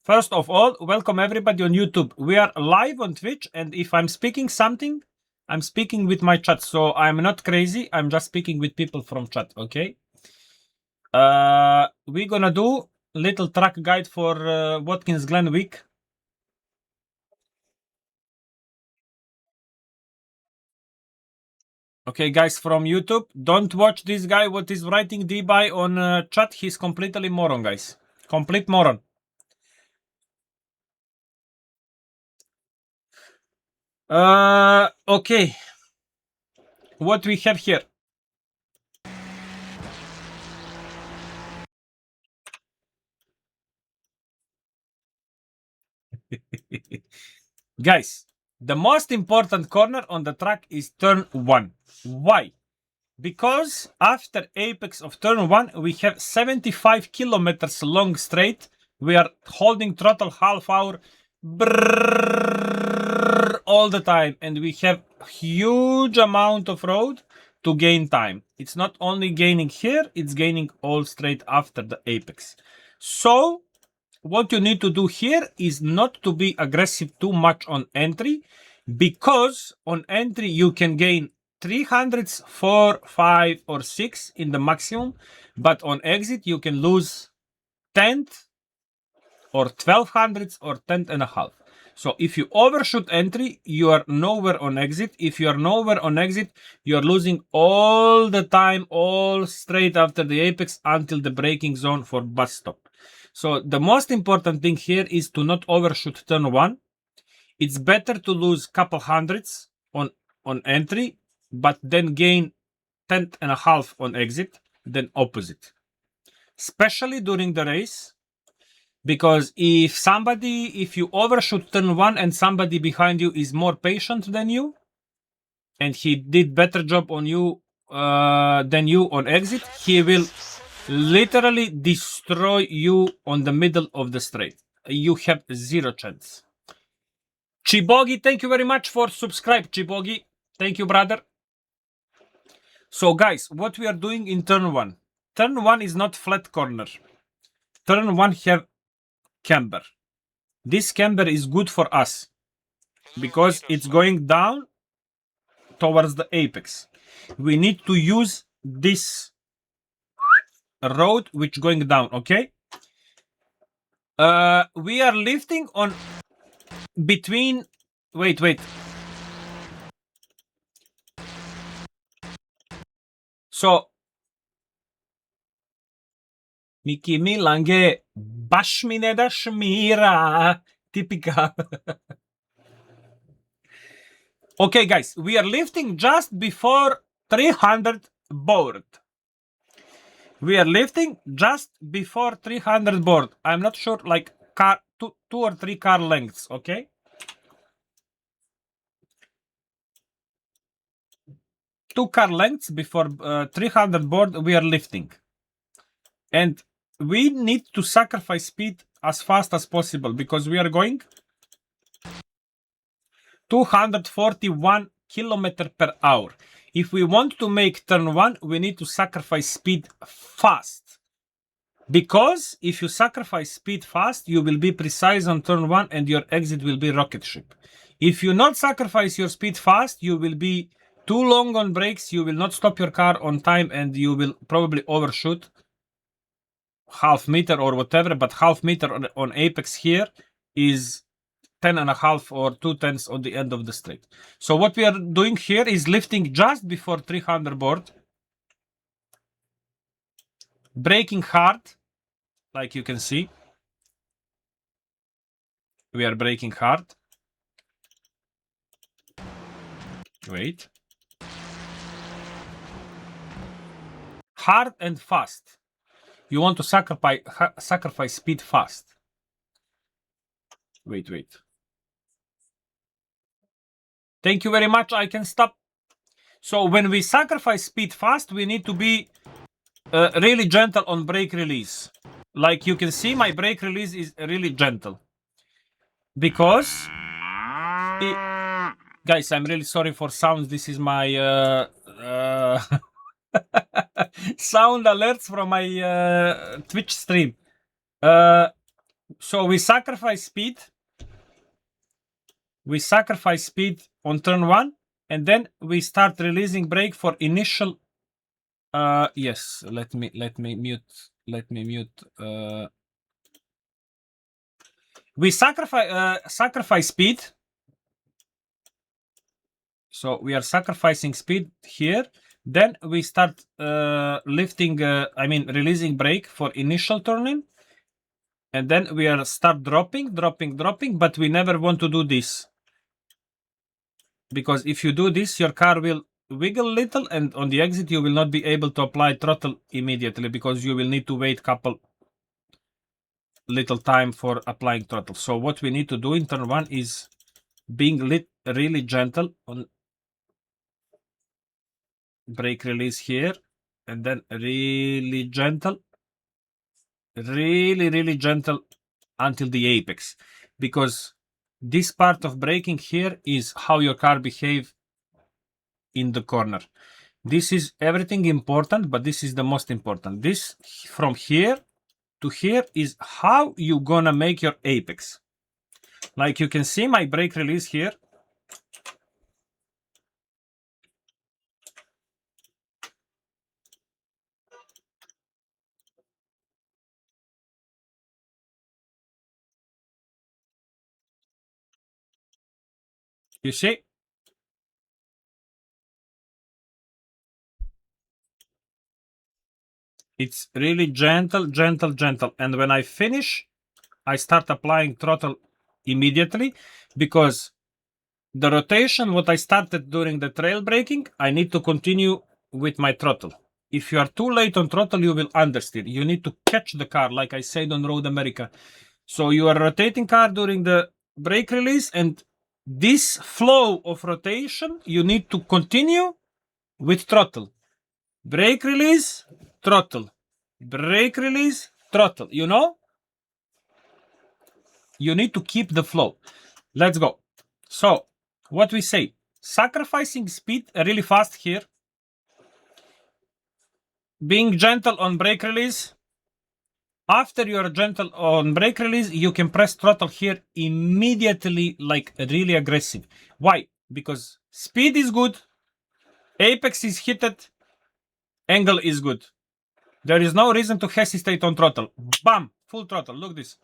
First of all, welcome everybody on YouTube. We are live on Twitch, and if I'm speaking something, I'm speaking with my chat. So I'm not crazy. I'm just speaking with people from chat, okay? We're gonna do little track guide for Watkins Glen week. Okay, guys from YouTube, don't watch this guy. What is writing D-Buy on chat? He's completely moron, guys. Complete moron. Okay. What we have here? Guys, the most important corner on the track is turn 1. Why? Because after apex of turn 1, we have 75 kilometers long straight. We are holding throttle half hour all the time, and we have huge amount of road to gain time. It's not only gaining here, it's gaining all straight after the apex. So what you need to do here is not to be aggressive too much on entry, because on entry you can gain 300s, 4, 5 or 6 in the maximum, but on exit you can lose 10th or 1200s or 10th and a half. So if you overshoot entry, you are nowhere on exit. If you are nowhere on exit, you are losing all the time, all straight after the apex until the braking zone for bus stop. So the most important thing here is to not overshoot turn 1. It's better to lose couple hundreds on entry, but then gain 10th and a half on exit than opposite. Especially during the race, because if you overshoot turn 1 and somebody behind you is more patient than you, and he did better job on you than you on exit, he will literally destroy you on the middle of the straight. You have zero chance. Chibogi, thank you very much for subscribe, Chibogi. Thank you, brother. So, guys, what we are doing in turn 1. Turn 1 is not flat corner. Turn 1 have camber. This camber is good for us because it's going down towards the apex. We need to use this road which going down, okay? We are lifting on between... Wait. So, Miki Milange, Bashmine Dashmira, typical. Okay, guys, we are lifting just before 300 board. We are lifting just before 300 board. I'm not sure, like car, two or three car lengths, okay? 2 car lengths before 300 board, we are lifting. And we need to sacrifice speed as fast as possible because we are going 241 kilometers per hour. If we want to make turn 1, we need to sacrifice speed fast. Because if you sacrifice speed fast, you will be precise on turn 1 and your exit will be rocket ship. If you not sacrifice your speed fast, you will be too long on brakes, you will not stop your car on time, and you will probably overshoot half meter or whatever, but half meter on apex here is 10 and a half or 2/10 on the end of the straight. So what we are doing here is lifting just before 300 board, braking hard, like you can see. We are braking hard. Wait. Hard and fast. You want to sacrifice speed fast. Wait. Thank you very much. I can stop. So when we sacrifice speed fast, we need to be really gentle on brake release. Like you can see, my brake release is really gentle. Because... Guys, I'm really sorry for sounds. This is my sound alerts from my Twitch stream. So we sacrifice speed. We sacrifice speed on turn 1, and then we start releasing brake for initial. Yes. Let me mute. We sacrifice speed. So we are sacrificing speed here. Then we start releasing brake for initial turning. And then we are start dropping, but we never want to do this. Because if you do this, your car will wiggle little, and on the exit you will not be able to apply throttle immediately because you will need to wait couple little time for applying throttle. So what we need to do in turn 1 is being really gentle on brake release here, and then really gentle, really gentle until the apex, because this part of braking here is how your car behave in the corner. This is everything important, but this is the most important. This from here to here is how you gonna make your apex. Like you can see my brake release here. You see? It's really gentle. And when I finish, I start applying throttle immediately, because the rotation, what I started during the trail braking, I need to continue with my throttle. If you are too late on throttle, you will understeer. You need to catch the car, like I said on Road America. So you are rotating car during the brake release, and this flow of rotation, you need to continue with throttle. Brake release, throttle. Brake release, throttle. You know? You need to keep the flow. Let's go. So, what we say, sacrificing speed really fast here, being gentle on brake release. After you are gentle on brake release, you can press throttle here immediately, like really aggressive. Why? Because speed is good, apex is hit, angle is good. There is no reason to hesitate on throttle. Bam! Full throttle. Look this.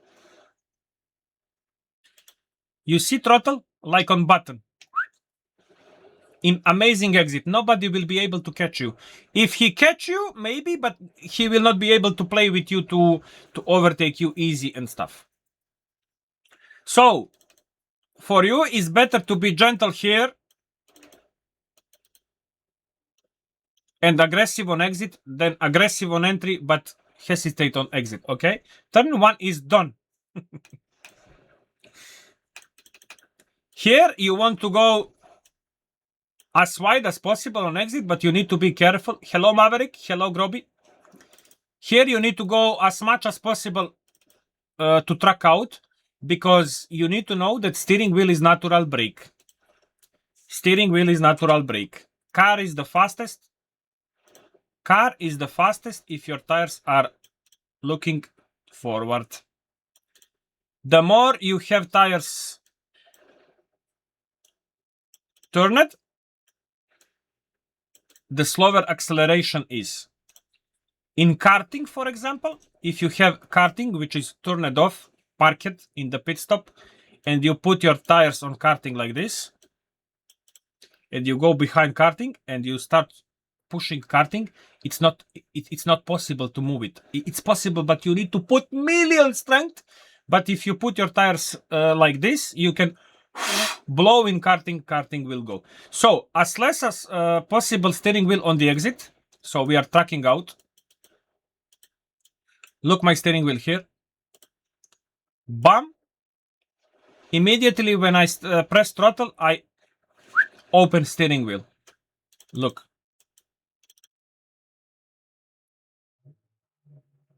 You see throttle like on button. In amazing exit, nobody will be able to catch you. If he catch you, maybe, but he will not be able to play with you to overtake you easy and stuff. So, for you, it's better to be gentle here and aggressive on exit than aggressive on entry, but hesitate on exit, okay? Turn 1 is done. Here, you want to go as wide as possible on exit, but you need to be careful. Hello, Maverick. Hello, Groby. Here, you need to go as much as possible to track out, because you need to know that steering wheel is natural brake. Steering wheel is natural brake. Car is the fastest. Car is the fastest if your tires are looking forward. The more you have tires turned, the slower acceleration is. In karting, for example, if you have karting which is turned off, parked in the pit stop, and you put your tires on karting like this, and you go behind karting and you start pushing karting, it's not possible to move it. It's possible, but you need to put million strength. But if you put your tires like this, you can blow in karting will go. So as less as possible steering wheel on the exit. So we are tracking out. Look my steering wheel here. Bam. Immediately when I press throttle, I open steering wheel. Look.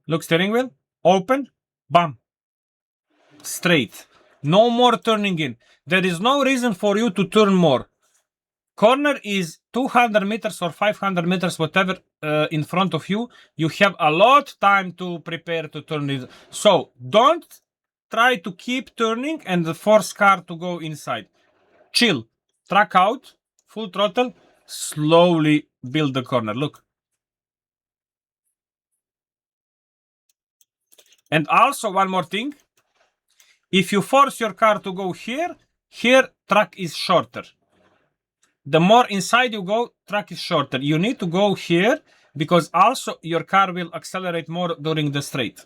Look, steering wheel. Open. Bam. Straight. No more turning in. There is no reason for you to turn more. Corner is 200 meters or 500 meters, whatever, in front of you. You have a lot of time to prepare to turn it. So don't try to keep turning and force car to go inside. Chill. Track out. Full throttle. Slowly build the corner. Look. And also one more thing. If you force your car to go here, track is shorter. The more inside you go, track is shorter. You need to go here because also your car will accelerate more during the straight.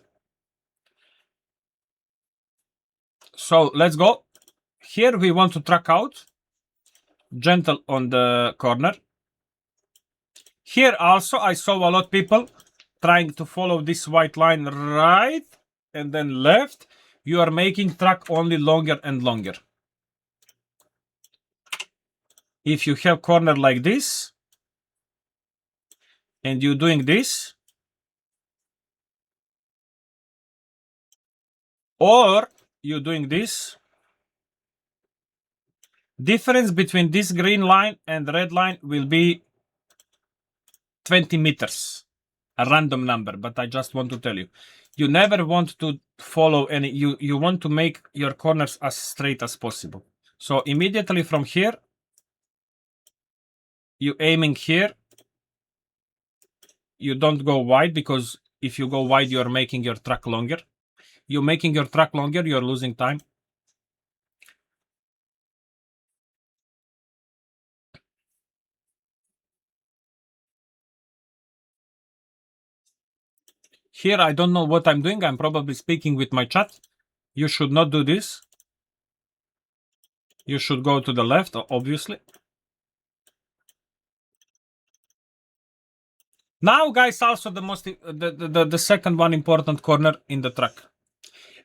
So let's go. Here we want to track out. Gentle on the corner. Here also I saw a lot of people trying to follow this white line right and then left. You are making track only longer and longer. If you have corner like this and you're doing this, or you're doing this, difference between this green line and red line will be 20 meters, a random number, but I just want to tell you, you never want to follow any, you want to make your corners as straight as possible. So immediately from here, you aiming here, you don't go wide because if you go wide, you're making your track longer. You're making your track longer, you're losing time. Here, I don't know what I'm doing. I'm probably speaking with my chat. You should not do this. You should go to the left, obviously. Now, guys, also the second one important corner in the track.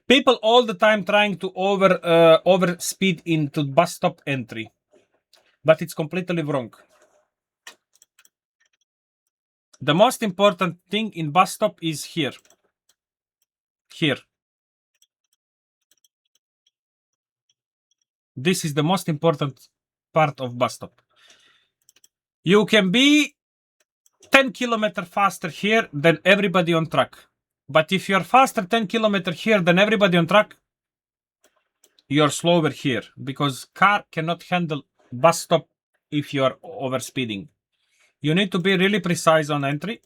People all the time trying to over speed into bus stop entry, but it's completely wrong. The most important thing in bus stop is here. Here. This is the most important part of bus stop. You can be 10 kilometers faster here than everybody on track. But if you're faster 10 kilometers here than everybody on track, you're slower here because car cannot handle bus stop if you're overspeeding. You need to be really precise on entry.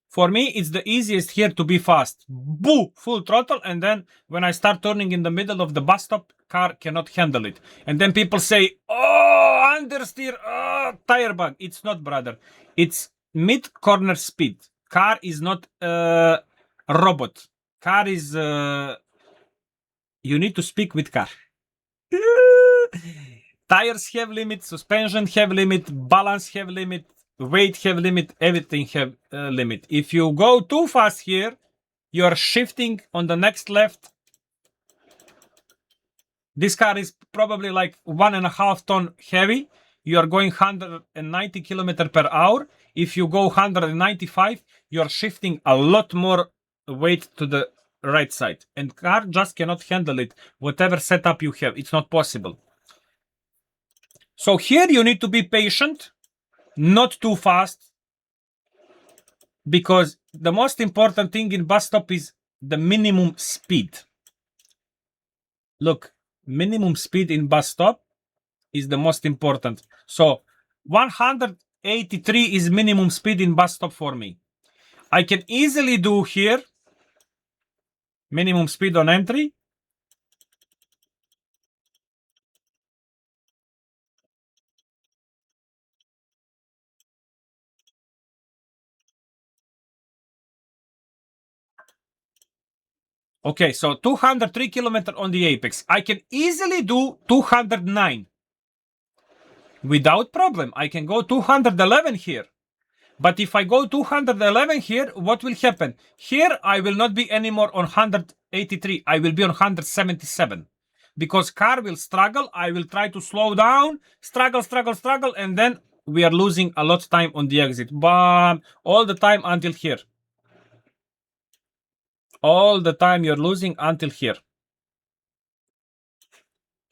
For me, it's the easiest here to be fast. Boo! Full throttle, and then when I start turning in the middle of the bus stop, car cannot handle it. And then people say, oh, understeer, oh, tire bug. It's not, brother. It's mid-corner speed. Car is not a robot. Car is... you need to speak with car. Tires have limit, suspension have limit, balance have limit, weight have limit, everything have limit. If you go too fast here, you are shifting on the next left. This car is probably like 1.5 ton heavy. You are going 190 kilometers per hour. If you go 195, you are shifting a lot more weight to the right side. And car just cannot handle it. Whatever setup you have, it's not possible. So here you need to be patient, not too fast, because the most important thing in bus stop is the minimum speed. Look, minimum speed in bus stop is the most important. So 183 is minimum speed in bus stop for me. I can easily do here minimum speed on entry. Okay, so 203 kilometers on the apex. I can easily do 209. Without problem. I can go 211 here. But if I go 211 here, what will happen? Here, I will not be anymore on 183. I will be on 177. Because car will struggle. I will try to slow down. Struggle. And then we are losing a lot of time on the exit. Bam! All the time until here. All the time you're losing until here.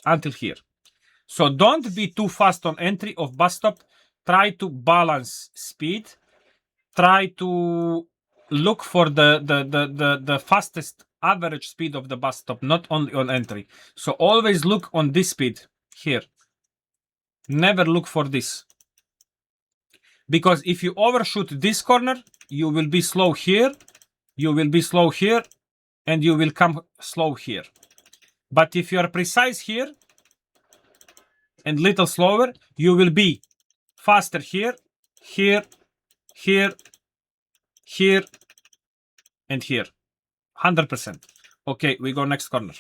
Until here. So don't be too fast on entry of bus stop. Try to balance speed. Try to look for the fastest average speed of the bus stop, not only on entry. So always look on this speed here. Never look for this. Because if you overshoot this corner, you will be slow here, you will be slow here, and you will come slow here. But if you are precise here and little slower, you will be faster here, here, here, here, and here. 100%. Okay, we go next corner.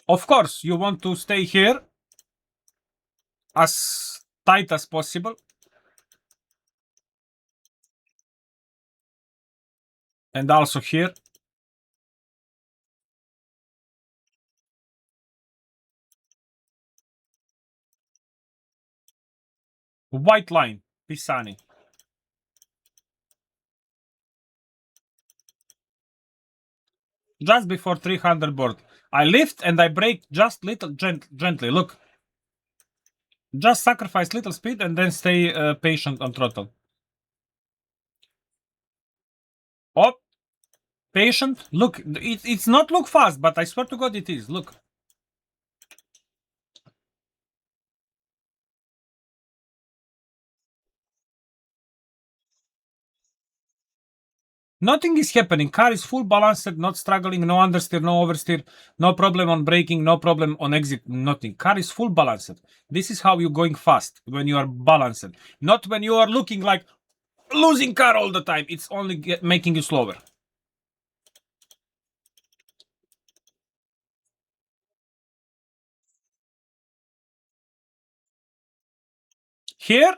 Of course, you want to stay here as tight as possible. And also here. White line, Pisani. Just before 300 board. I lift and I brake just little gently. Look. Just sacrifice little speed and then stay patient on throttle. Oh, patient. Look, it's not look fast, but I swear to God it is. Look. Nothing is happening. Car is full balanced, not struggling, no understeer, no oversteer, no problem on braking, no problem on exit, nothing. Car is full balanced. This is how you're going fast, when you are balanced. Not when you are looking like losing car all the time. It's only making you slower. Here,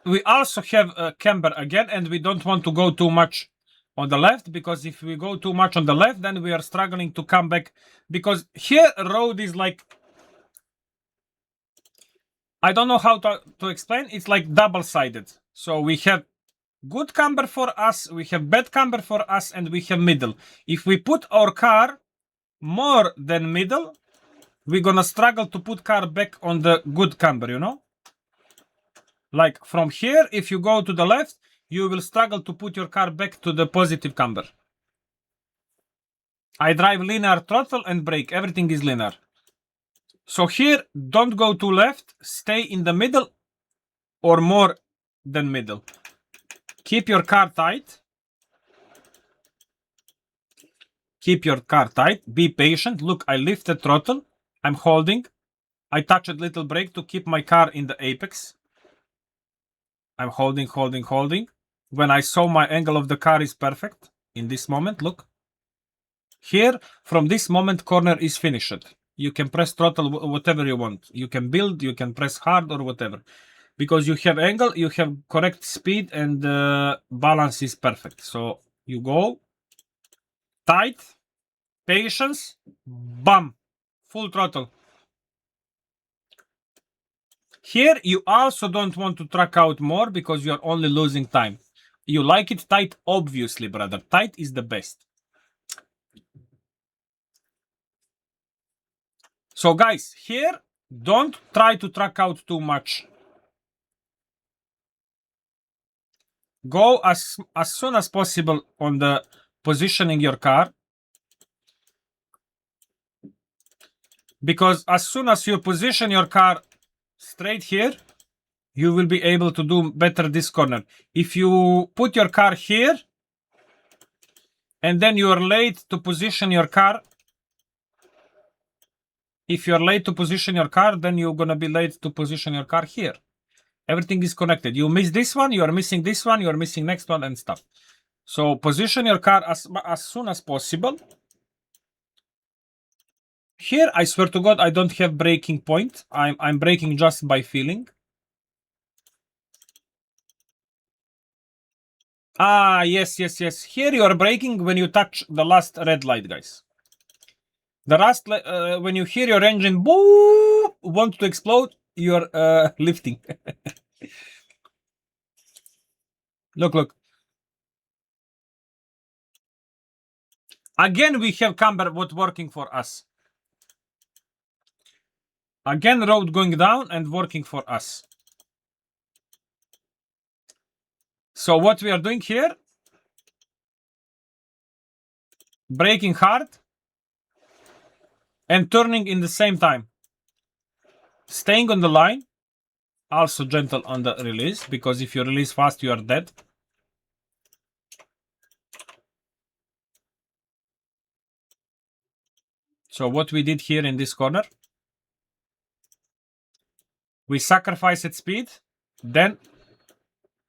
we also have a camber again, and we don't want to go too much on the left, because if we go too much on the left, then we are struggling to come back, because here road is like, I don't know how to explain. It's like double-sided. So we have good camber for us, we have bad camber for us, and we have middle. If we put our car more than middle, we're gonna struggle to put car back on the good camber, you know? Like from here, if you go to the left, you will struggle to put your car back to the positive camber. I drive linear throttle and brake. Everything is linear. So here, don't go to left. Stay in the middle or more than middle. Keep your car tight. Keep your car tight. Be patient. Look, I lift the throttle. I'm holding. I touch a little brake to keep my car in the apex. I'm holding. When I saw my angle of the car is perfect. In this moment, look. Here, from this moment, corner is finished. You can press throttle whatever you want. You can build, you can press hard or whatever. Because you have angle, you have correct speed, and balance is perfect. So you go tight, patience, bam, full throttle. Here, you also don't want to track out more because you are only losing time. You like it tight, obviously, brother. Tight is the best. So, guys, here, don't try to track out too much. Go as soon as possible on the positioning your car. Because as soon as you position your car straight here, you will be able to do better this corner. If you put your car here, and then you are late to position your car, if you're late to position your car, then you're gonna be late to position your car here. Everything is connected. You miss this one, you are missing this one, you are missing next one, and stuff. So position your car as soon as possible. Here, I swear to God, I don't have braking point. I'm braking just by feeling. Ah, yes. Here you are braking when you touch the last red light, guys. The last, when you hear your engine boop, want to explode, you're lifting. Look. Again, we have camber what working for us. Again, road going down and working for us. So what we are doing here, braking hard and turning in the same time. Staying on the line, also gentle on the release, because if you release fast, you are dead. So what we did here in this corner, we sacrificed speed, then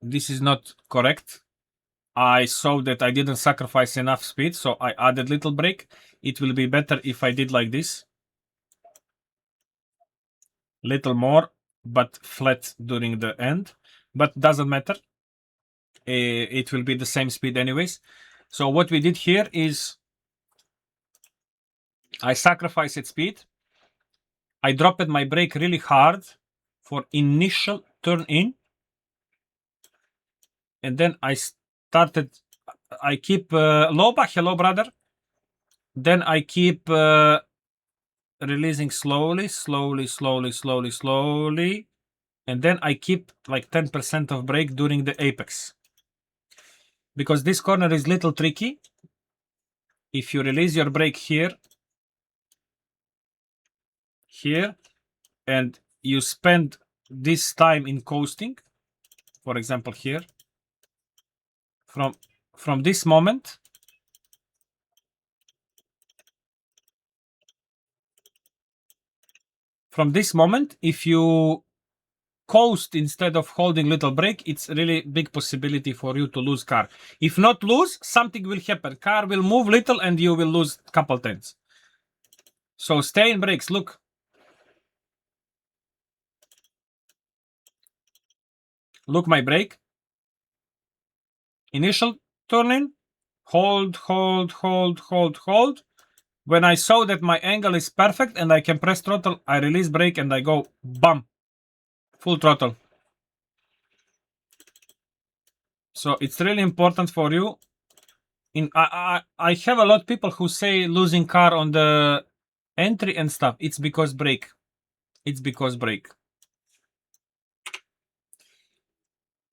this is not correct. I saw that I didn't sacrifice enough speed, so I added little brake. It will be better if I did like this. Little more, but flat during the end. But doesn't matter. It will be the same speed anyways. So what we did here is I sacrificed speed. I dropped my brake really hard for initial turn in. And then I keep low back, hello brother. Then I keep releasing slowly. And then I keep like 10% of brake during the apex. Because this corner is little tricky. If you release your brake here, and you spend this time in coasting, for example here, from this moment, if you coast instead of holding little brake, it's really big possibility for you to lose car. If not lose, something will happen. Car will move little and you will lose couple tenths. So stay in brakes. Look. Look my brake. Initial turning. Hold. When I saw that my angle is perfect and I can press throttle, I release brake and I go bam. Full throttle. So it's really important for you. I have a lot of people who say losing car on the entry and stuff. It's because brake.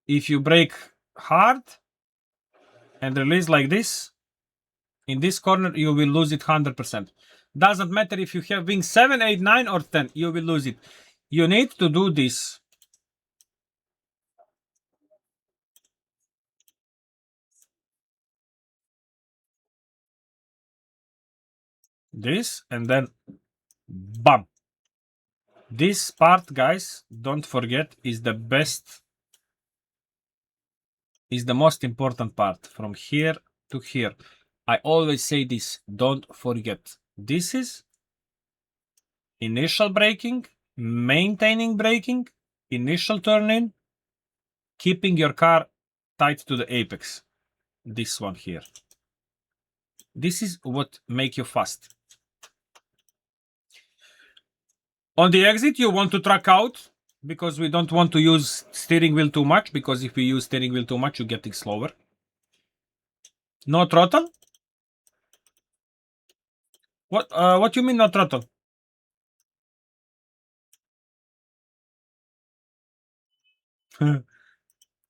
If you brake hard and release like this, in this corner, you will lose it 100%. Doesn't matter if you have wing 7, 8, 9 or 10, you will lose it. You need to do this. This and then bam. This part, guys, don't forget, is the best, is the most important part from here to here. I always say this, don't forget. This is initial braking, maintaining braking, initial turning, keeping your car tight to the apex. This one here. This is what make you fast. On the exit, you want to track out because we don't want to use steering wheel too much, because if we use steering wheel too much, you're getting slower. No throttle? What you mean no throttle?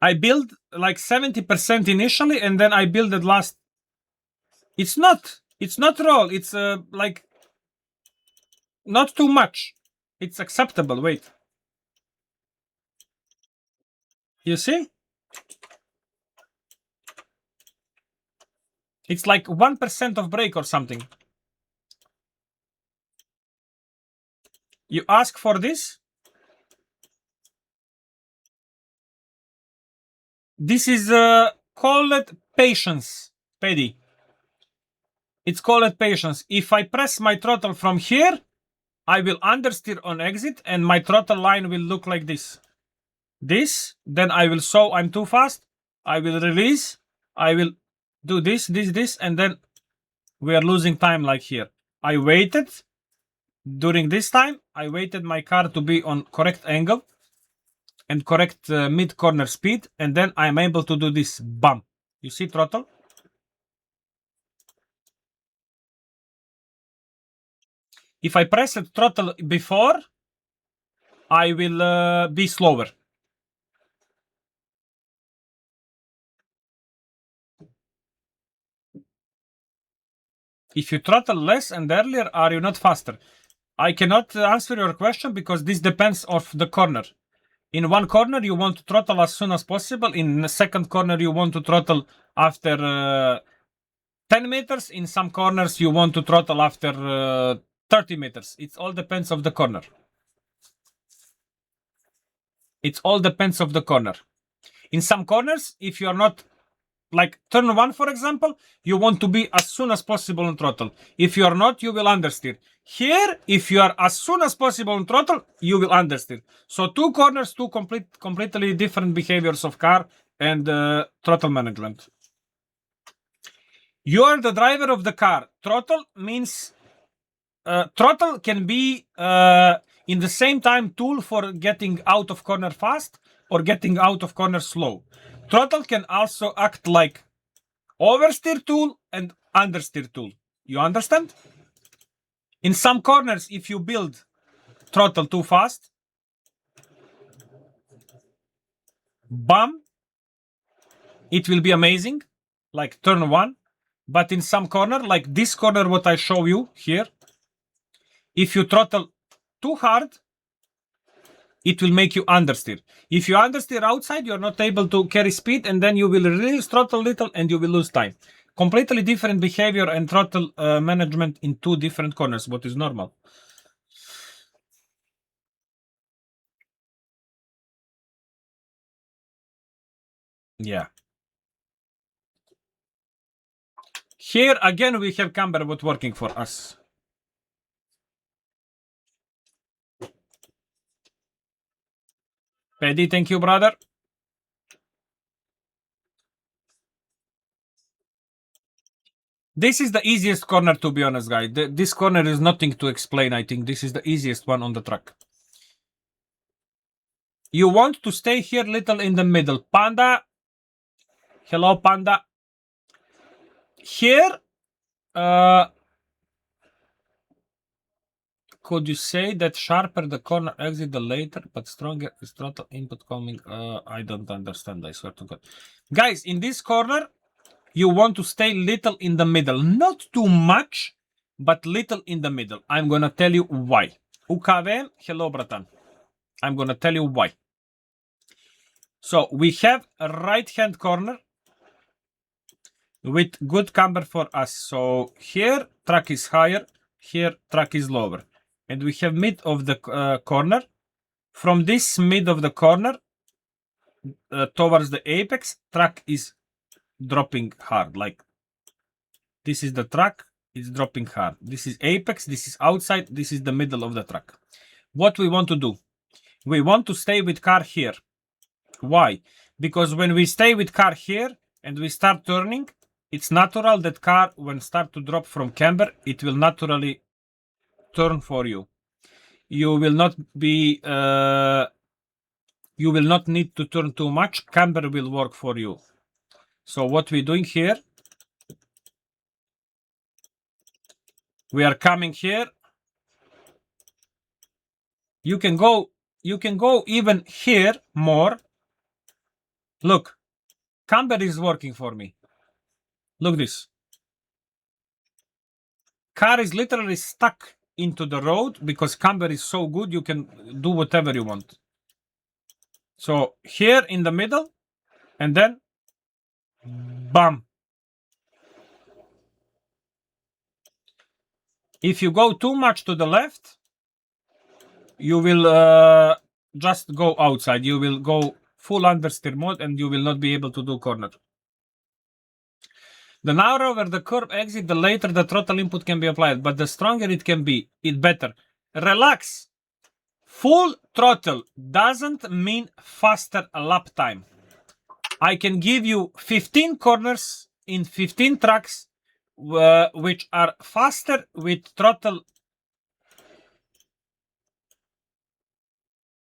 I build like 70% initially, and then I build the last. It's not roll. It's like not too much. It's acceptable. Wait. You see? It's like 1% of brake or something. You ask for this? This is called patience, Paddy. It's called patience. If I press my throttle from here, I will understeer on exit and my throttle line will look like this. Then I will show I'm too fast. I will release. I will do this, and then we are losing time like here. I waited. During this time, I waited my car to be on correct angle and correct mid-corner speed, and then I'm able to do this. Bam. You see throttle? If I press the throttle before, I will be slower. If you throttle less and earlier, are you not faster? I cannot answer your question because this depends of the corner. In one corner, you want to throttle as soon as possible. In the second corner, you want to throttle after 10 meters. In some corners, you want to throttle after 30 meters. It all depends of the corner. It all depends of the corner. In some corners, if you are not, like turn 1, for example, you want to be as soon as possible on throttle. If you are not, you will understeer. Here, if you are as soon as possible on throttle, you will understeer. So two corners, two completely different behaviors of car and throttle management. You are the driver of the car. Throttle means throttle can be in the same time tool for getting out of corner fast or getting out of corner slow. Throttle can also act like oversteer tool and understeer tool. You understand? In some corners, if you build throttle too fast, bam, it will be amazing, like turn 1. But in some corner, like this corner, what I show you here, if you throttle too hard, it will make you understeer. If you understeer outside, you're not able to carry speed, and then you will release throttle little and you will lose time. Completely different behavior and throttle management in two different corners, what is normal. Yeah. Here again we have camber what working for us. Paddy, thank you, brother. This is the easiest corner, to be honest, guys. This corner is nothing to explain. I think this is the easiest one on the track. You want to stay here little in the middle. Panda. Hello, Panda. Here, could you say that sharper the corner exit, the later, but stronger is throttle input coming? I don't understand, I swear to God. Guys, in this corner, you want to stay little in the middle. Not too much, but little in the middle. I'm gonna tell you why. UKV, hello, bratan. I'm gonna tell you why. So, we have a right-hand corner with good camber for us. So, here, track is higher. Here, track is lower. And we have mid of the corner. From this mid of the corner towards the apex, track is dropping hard. Like this is the track, it's dropping hard. This is apex, this is outside, this is the middle of the track. What we want to do? We want to stay with car here. Why? Because when we stay with car here and we start turning, it's natural that car, when start to drop from camber, it will naturally turn for you. You will not be you will not need to turn too much. Camber will work for you. So what we're doing here, we are coming here. You can go even here more. Look, camber is working for me. Look this. Car is literally stuck into the road because camber is so good you can do whatever you want. So here in the middle, and then bam. If you go too much to the left, you will just go outside. You will go full understeer mode and you will not be able to do corner. The narrower the curve exit, the later the throttle input can be applied, but the stronger it can be, it better. Relax. Full throttle doesn't mean faster lap time. I can give you 15 corners in 15 tracks which are faster with throttle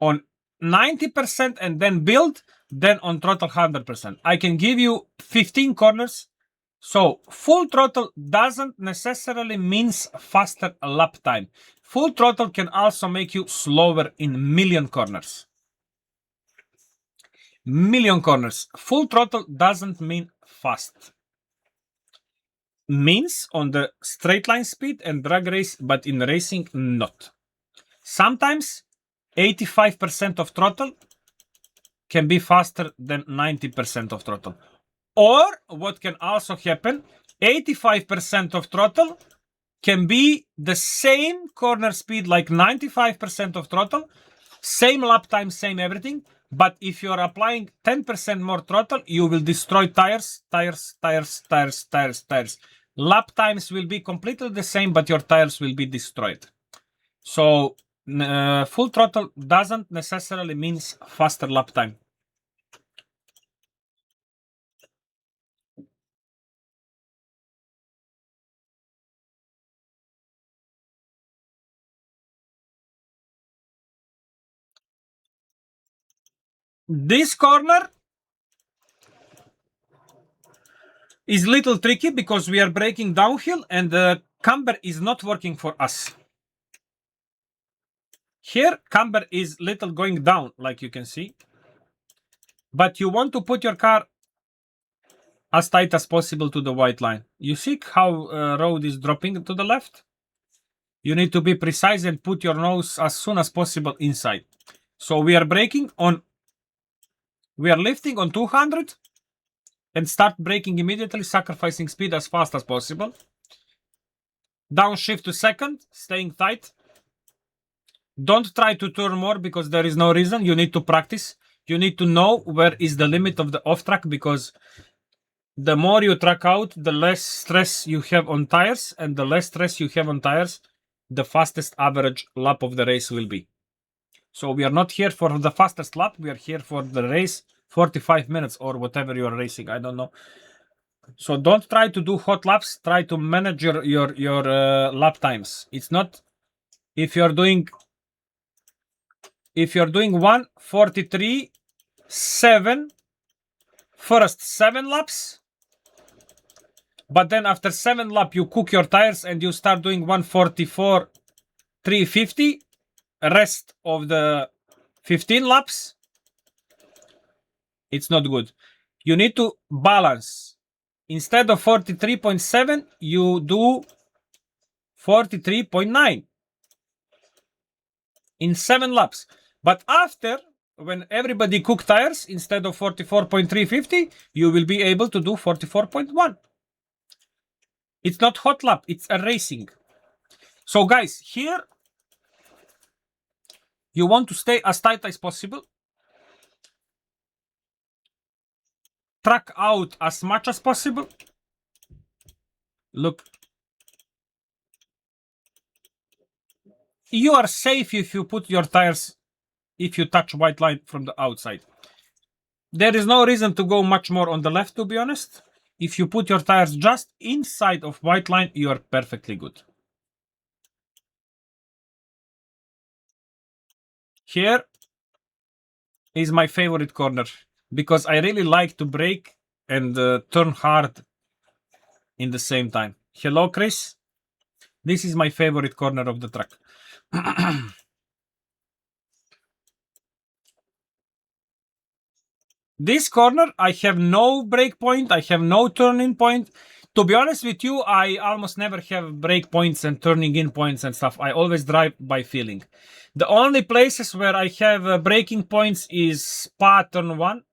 on 90% and then build than on throttle 100%. I can give you 15 corners So full throttle doesn't necessarily means faster lap time. Full throttle can also make you slower in million corners. Million corners. Full throttle doesn't mean fast. Means on the straight line speed and drag race, but in racing, not. Sometimes 85% of throttle can be faster than 90% of throttle. Or what can also happen, 85% of throttle can be the same corner speed like 95% of throttle, same lap time, same everything. But if you're applying 10% more throttle, you will destroy tires. Lap times will be completely the same, but your tires will be destroyed. So full throttle doesn't necessarily means faster lap time. This corner is little tricky because we are braking downhill and the camber is not working for us. Here, camber is little going down, like you can see. But you want to put your car as tight as possible to the white line. You see how road is dropping to the left? You need to be precise and put your nose as soon as possible inside. So we are braking on, we are lifting on 200 and start braking immediately, sacrificing speed as fast as possible. Downshift to second, staying tight. Don't try to turn more because there is no reason. You need to practice. You need to know where is the limit of the off track, because the more you track out, the less stress you have on tires, and the less stress you have on tires, the fastest average lap of the race will be. So we are not here for the fastest lap. We are here for the race, 45 minutes or whatever you are racing. I don't know. So don't try to do hot laps. Try to manage your lap times. It's not, if you're doing 1:43.7 first 7 laps, but then after 7 laps you cook your tires and you start doing 1:44.350 rest of the 15 laps, it's not good. You need to balance. Instead of 43.7, you do 43.9 in 7 laps. But after, when everybody cook tires, instead of 44.350, you will be able to do 44.1. It's not hot lap, it's a racing. So guys, here, you want to stay as tight as possible. Track out as much as possible. Look. You are safe if you put your tires, if you touch white line from the outside. There is no reason to go much more on the left, to be honest. If you put your tires just inside of white line, you are perfectly good. Here is my favorite corner, because I really like to brake and turn hard in the same time. Hello, Chris. This is my favorite corner of the track. This corner, I have no brake point, I have no turning point. To be honest with you, I almost never have brake points and turning in points and stuff. I always drive by feeling. The only places where I have braking points is Spa turn 1,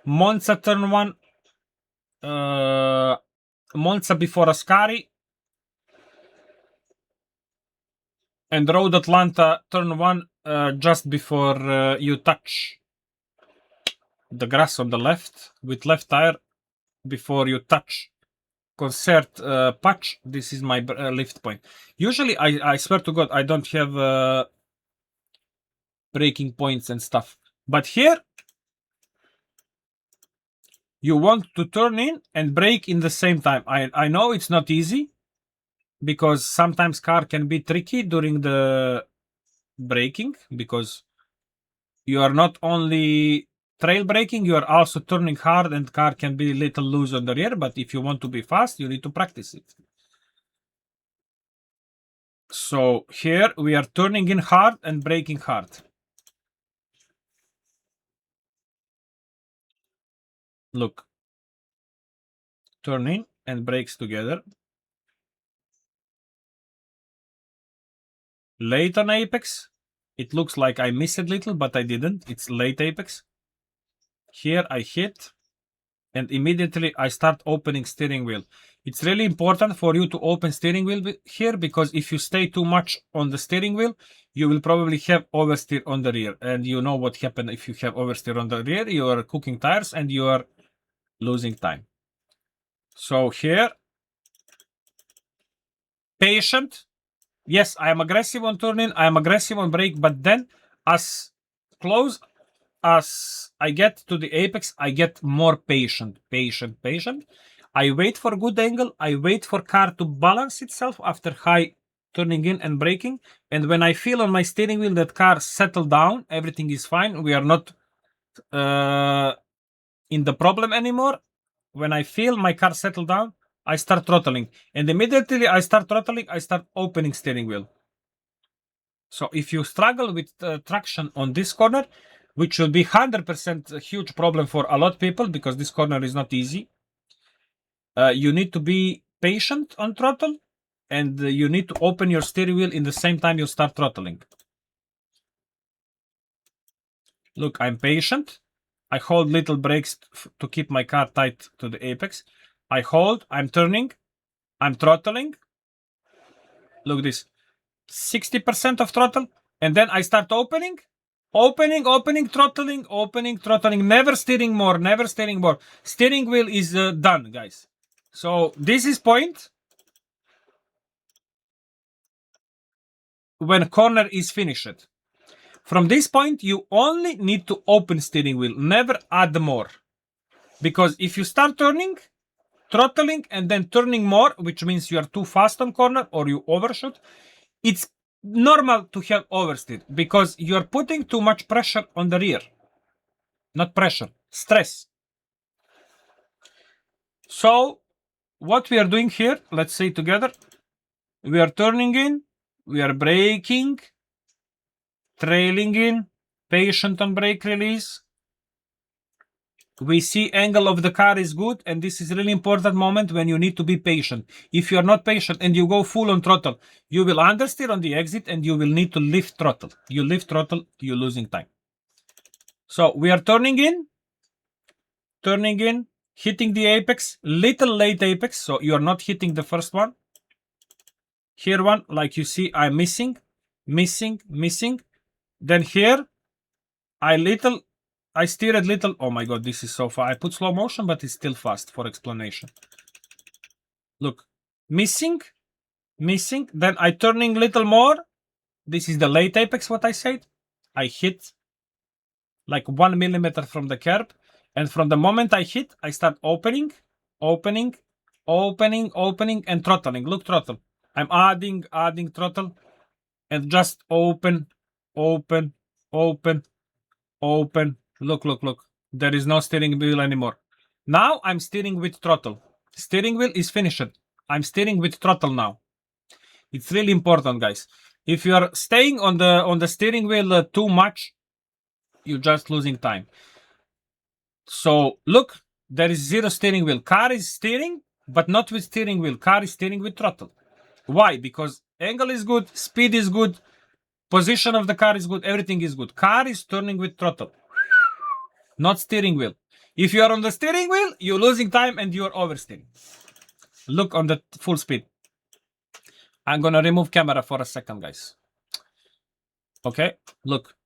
Monza turn 1, Monza before Ascari, and Road Atlanta turn 1 just before you touch the grass on the left with left tire, before you touch concert patch. This is my lift point. Usually, I swear to God, I don't have braking points and stuff. But here, you want to turn in and brake in the same time. I know it's not easy, because sometimes car can be tricky during the braking, because you are not only trail braking, you are also turning hard and car can be a little loose on the rear, but if you want to be fast, you need to practice it. So here we are turning in hard and braking hard. Look. Turn in and brakes together. Late on apex. It looks like I missed a little, but I didn't. It's late apex. Here I hit and immediately I start opening steering wheel. It's really important for you to open steering wheel here, because if you stay too much on the steering wheel, you will probably have oversteer on the rear. And you know what happens if you have oversteer on the rear. You are cooking tires and you are losing time. So here, patient. Yes, I am aggressive on turning, I am aggressive on brake, but then as close as I get to the apex, I get more patient. I wait for good angle, I wait for car to balance itself after high turning in and braking, and when I feel on my steering wheel that car settle down, everything is fine, we are not in the problem anymore. When I feel my car settle down, I start throttling, and immediately I start throttling, I start opening steering wheel. So if you struggle with traction on this corner, which will be 100% a huge problem for a lot of people, because this corner is not easy, you need to be patient on throttle, and you need to open your steering wheel in the same time you start throttling. Look, I'm patient. I hold little brakes to keep my car tight to the apex. I hold, I'm turning, I'm throttling. Look this, 60% of throttle, and then I start opening, throttling, never steering more. Steering wheel is done, guys. So this is point when corner is finished. From this point, you only need to open steering wheel, never add more. Because if you start turning, throttling, and then turning more, which means you are too fast on corner or you overshoot, it's normal to have oversteer because you're putting too much pressure on the rear. Not pressure, stress. So what we are doing here, let's say together, we are turning in, we are braking, trailing in, patient on brake release. We see angle of the car is good, and this is really important moment when you need to be patient. If you are not patient and you go full on throttle, you will understeer on the exit and you will need to lift throttle. You lift throttle, you're losing time. So we are turning in, hitting the apex, little late apex, so you are not hitting the first one. Here one, like you see, I'm missing. Then here, I steered little. Oh my god, this is so far. I put slow motion, but it's still fast for explanation. Look, missing. Then I turning little more. This is the late apex, what I said. I hit like 1 millimeter from the curb. And from the moment I hit, I start opening, and throttling. Look, throttle. I'm adding throttle, and just open. Look. There is no steering wheel anymore. Now I'm steering with throttle. Steering wheel is finished. I'm steering with throttle now. It's really important, guys. If you are staying on the steering wheel too much, you're just losing time. So look, there is zero steering wheel. Car is steering, but not with steering wheel. Car is steering with throttle. Why? Because angle is good, speed is good, position of the car is good, everything is good. Car is turning with throttle, not steering wheel. If you are on the steering wheel, you're losing time and you're oversteering. Look on the full speed. I'm gonna remove camera for a second, guys. Okay, look.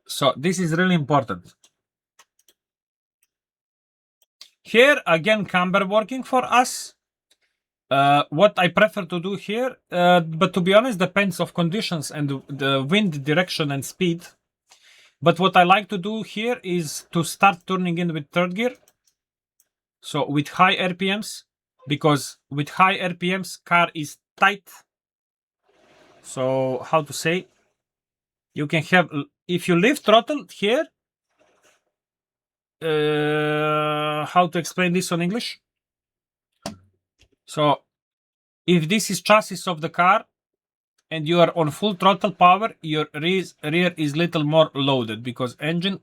So this is really important. Here again, camber working for us. What I prefer to do here, but to be honest, depends of conditions and the wind direction and speed. But what I like to do here is to start turning in with third gear. So with high RPMs, because with high RPMs, car is tight. So how to say? You can have, if you leave throttle here, how to explain this on English? So if this is chassis of the car and you are on full throttle power, your rear is little more loaded because engine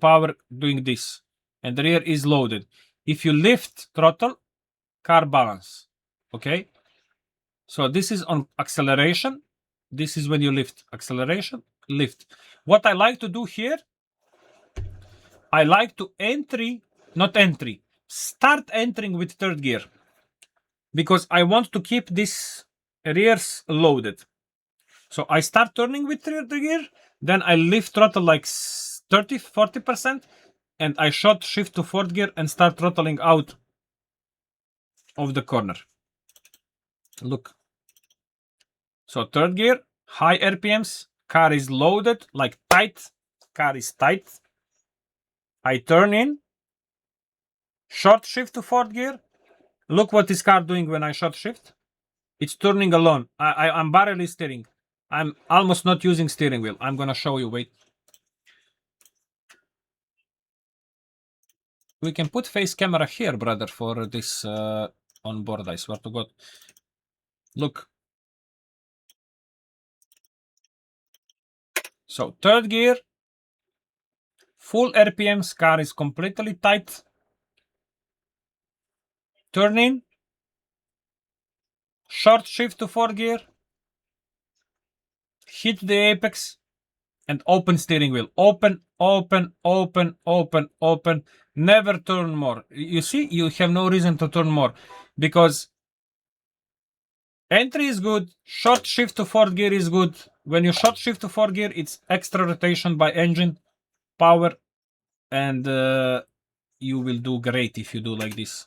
power doing this and the rear is loaded. If you lift throttle, car balance. Okay. So this is on acceleration. This is when you lift. Acceleration, lift. What I like to do here, I like to start entering with third gear. Because I want to keep this rears loaded. So I start turning with third gear, then I lift throttle like 30-40%, and I short shift to fourth gear and start throttling out of the corner. Look. So third gear, high RPMs, car is loaded, like tight, car is tight. I turn in, short shift to fourth gear. Look what this car doing when I short shift. It's turning alone. I'm barely steering. I'm almost not using steering wheel. I'm gonna show you, wait. We can put face camera here, brother, for this on board, I swear to God. Look. So third gear, full RPMs, car is completely tight. Turn in, short shift to fourth gear, hit the apex, and open steering wheel. Open, open, open, open, open. Never turn more. You see, you have no reason to turn more because entry is good. Short shift to fourth gear is good. When you short shift to fourth gear, it's extra rotation by engine power, and you will do great if you do like this.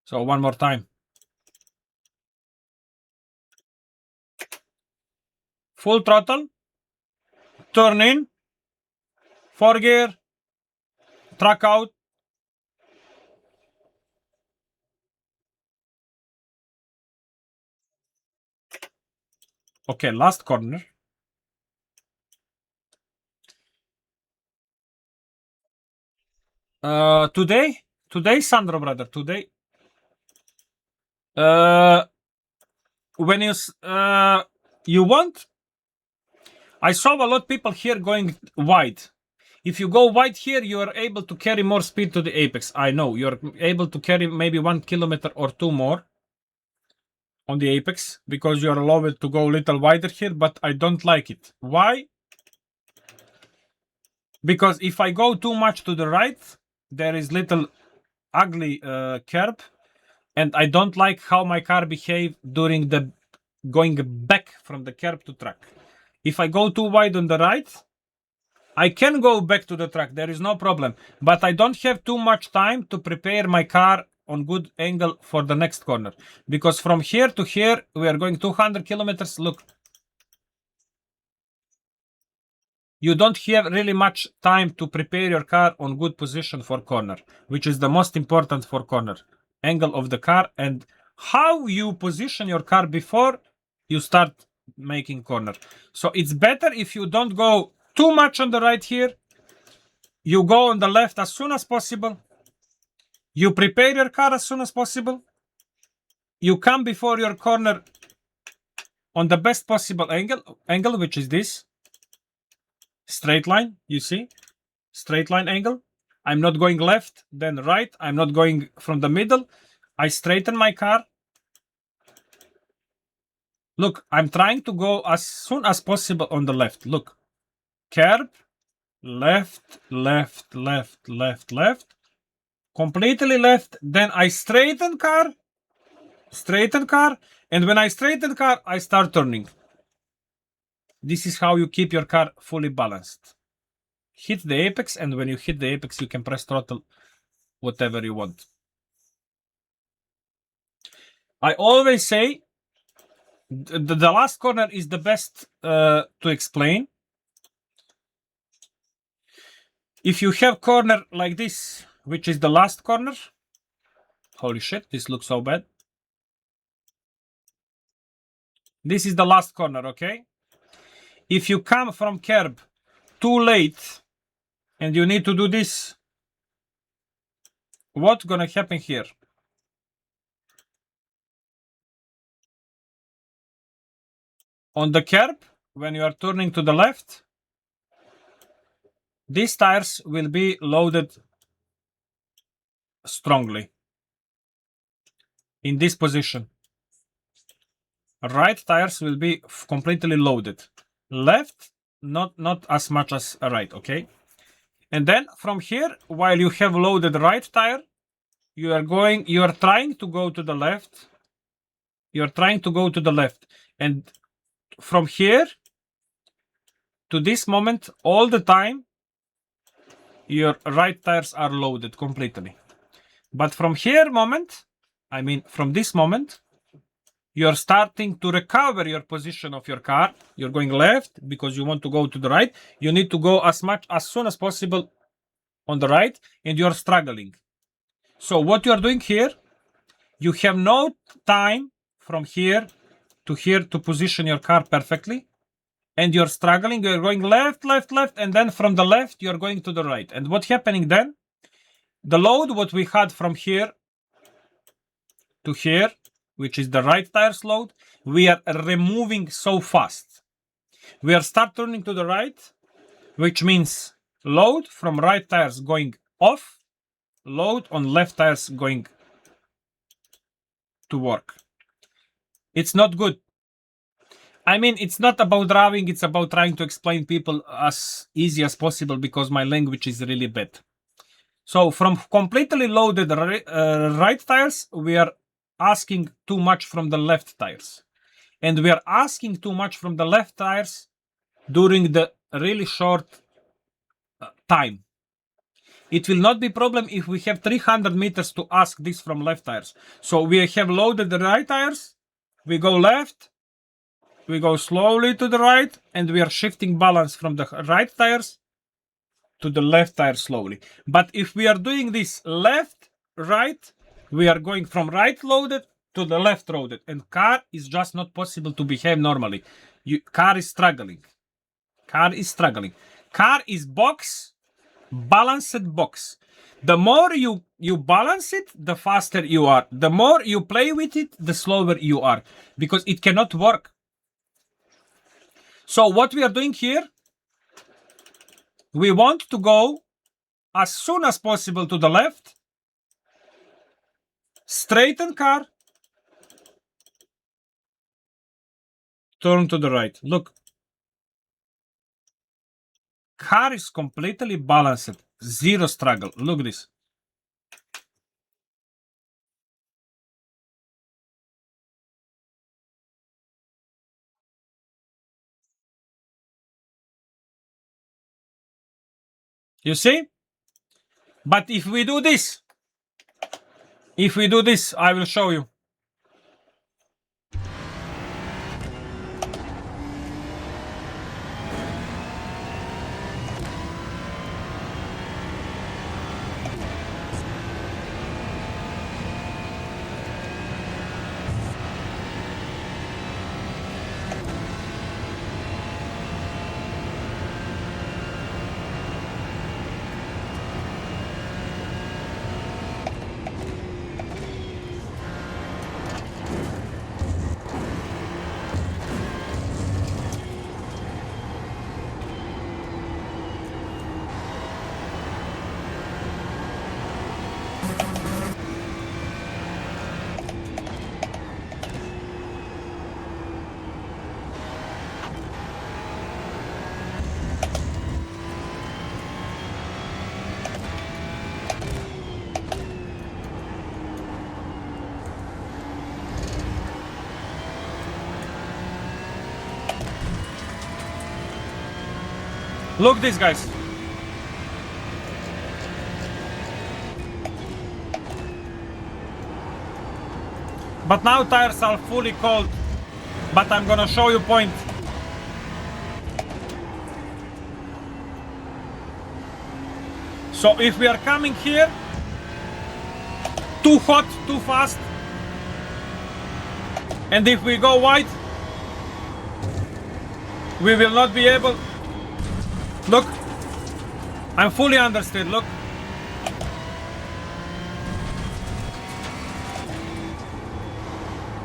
So one more time. Full throttle. Turn in. Fourth gear. Track out. Okay, last corner. Today, Sandro, brother, today. When you want, I saw a lot of people here going wide. If you go wide here, you are able to carry more speed to the apex. I know you're able to carry maybe 1 kilometer or 2 more on the apex because you're allowed to go a little wider here, but I don't like it. Why? Because if I go too much to the right, there is little ugly curb, and I don't like how my car behave during the going back from the curb to track. If I go too wide on the right, I can go back to the track, there is no problem, but I don't have too much time to prepare my car on good angle for the next corner, because from here to here we are going 200 kilometers. Look, you don't have really much time to prepare your car on good position for corner, which is the most important for corner. Angle of the car and how you position your car before you start making corner. So it's better if you don't go too much on the right here. You go on the left as soon as possible. You prepare your car as soon as possible. You come before your corner on the best possible angle, which is this. Straight line, you see? Straight line angle. I'm not going left, then right. I'm not going from the middle. I straighten my car. Look, I'm trying to go as soon as possible on the left. Look, curb, left, left, left, left, left, completely left. Then I straighten car, and when I straighten car, I start turning. This is how you keep your car fully balanced. Hit the apex, and when you hit the apex, you can press throttle whatever you want. I always say the last corner is the best to explain. If you have corner like this, which is the last corner, holy shit, this looks so bad. This is the last corner, okay? If you come from curb too late and you need to do this, what's gonna happen here? On the curb, when you are turning to the left, these tires will be loaded strongly in this position. Right tires will be completely loaded. Left, not as much as right, okay? And then from here, while you have loaded right tire, you are trying to go to the left. You're trying to go to the left. And from here to this moment, all the time, your right tires are loaded completely. But from here moment, from this moment, you're starting to recover your position of your car. You're going left because you want to go to the right. You need to go as soon as possible on the right, and you're struggling. So what you're doing here, you have no time from here to position your car perfectly, and you're struggling. You're going left, and then from the left, you're going to the right. And what's happening then? The load, what we had from here to here, which is the right tires load, we are removing so fast. We are start turning to the right, which means load from right tires going off, load on left tires going to work. It's not good. It's not about driving, it's about trying to explain people as easy as possible because my language is really bad. So from completely loaded right tires, we are asking too much from the left tires. And we are asking too much from the left tires during the really short time. It will not be problem if we have 300 meters to ask this from left tires. So we have loaded the right tires, we go left, we go slowly to the right, and we are shifting balance from the right tires to the left tire slowly. But if we are doing this left, right, we are going from right loaded to the left loaded, and car is just not possible to behave normally. Car is struggling. Car is balanced box. The more you balance it, the faster you are. The more you play with it, the slower you are, because it cannot work. So what we are doing here, we want to go as soon as possible to the left, straighten car, turn to the right. Look, car is completely balanced, zero struggle. Look at this. You see? But if we do this, I will show you. Look this, guys. But now tires are fully cold. But I'm gonna show you point. So if we are coming here, too hot, too fast, and if we go wide, we will not be able. Look, I'm fully understeer, look.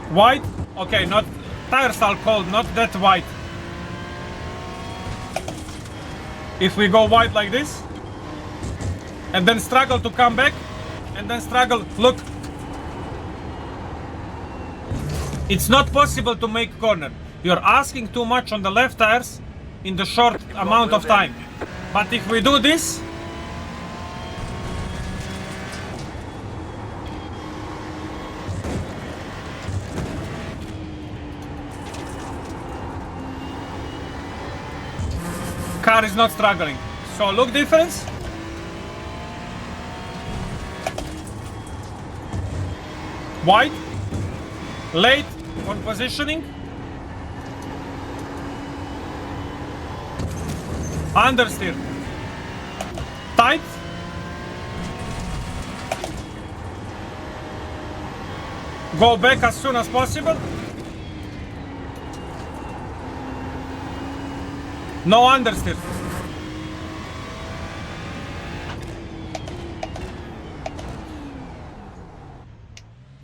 Wide, okay, not, tires are cold, not that wide. If we go wide like this, and then struggle to come back, and then struggle, look. It's not possible to make corner. You're asking too much on the left tires in the short amount of time. But if we do this, car is not struggling. So look difference. Wide, late on positioning, understeer, tight, go back as soon as possible, no understeer.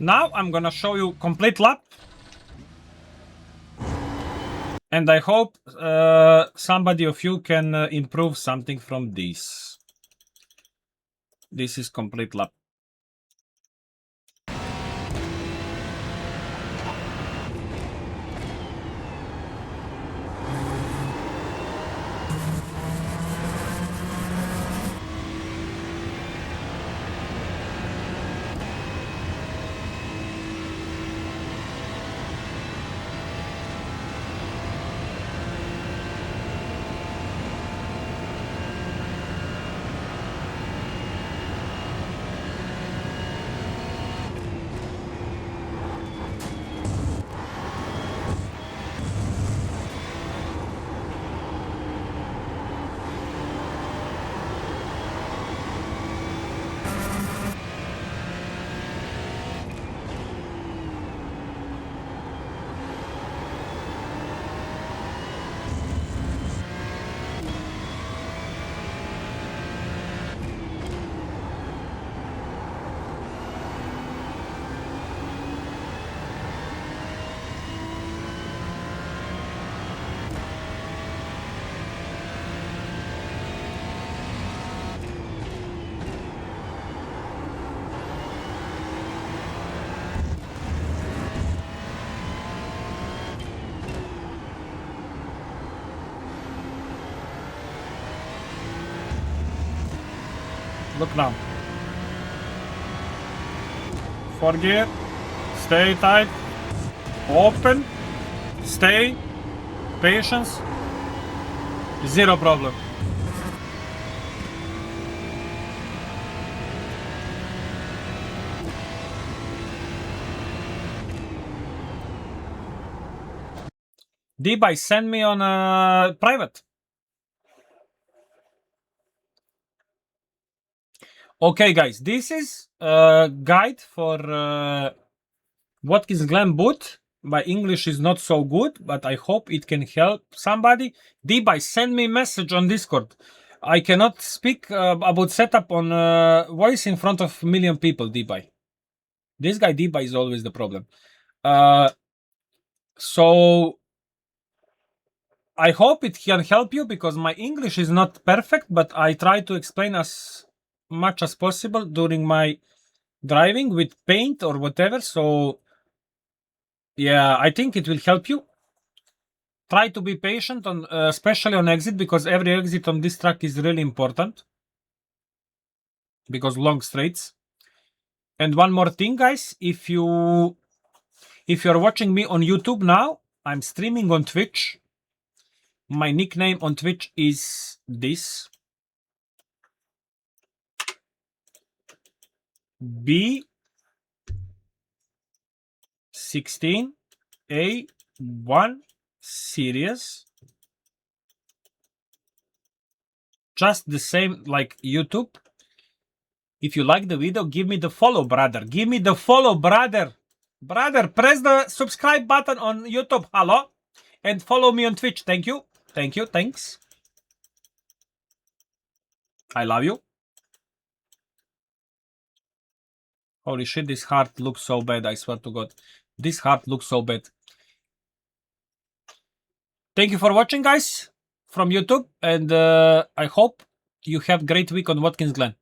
Now I'm gonna show you complete lap. And I hope somebody of you can improve something from this. This is complete lap. Look now. 4 gear, stay tight, open, stay, patience, zero problem. D-Buy, send me on a private. Okay, guys, this is a guide for Watkins Glen Boot. My English is not so good, but I hope it can help somebody. D-Buy, send me message on Discord. I cannot speak about setup on voice in front of a million people, D-Buy. This guy D-Buy is always the problem. So I hope it can help you because my English is not perfect, but I try to explain as much as possible during my driving with paint or whatever. So yeah, I think it will help you. Try to be patient on especially on exit, because every exit on this track is really important because long straights. And one more thing, guys, if you're watching me on YouTube now, I'm streaming on Twitch. My nickname on Twitch is this. B 16 A1 series. Just the same like YouTube. If you like the video, give me the follow, brother. Give me the follow, brother. Brother, press the subscribe button on YouTube. Hello. And follow me on Twitch. Thank you. Thank you. Thanks. I love you. Holy shit, this heart looks so bad. I swear to God. This heart looks so bad. Thank you for watching, guys, from YouTube. And I hope you have a great week on Watkins Glen.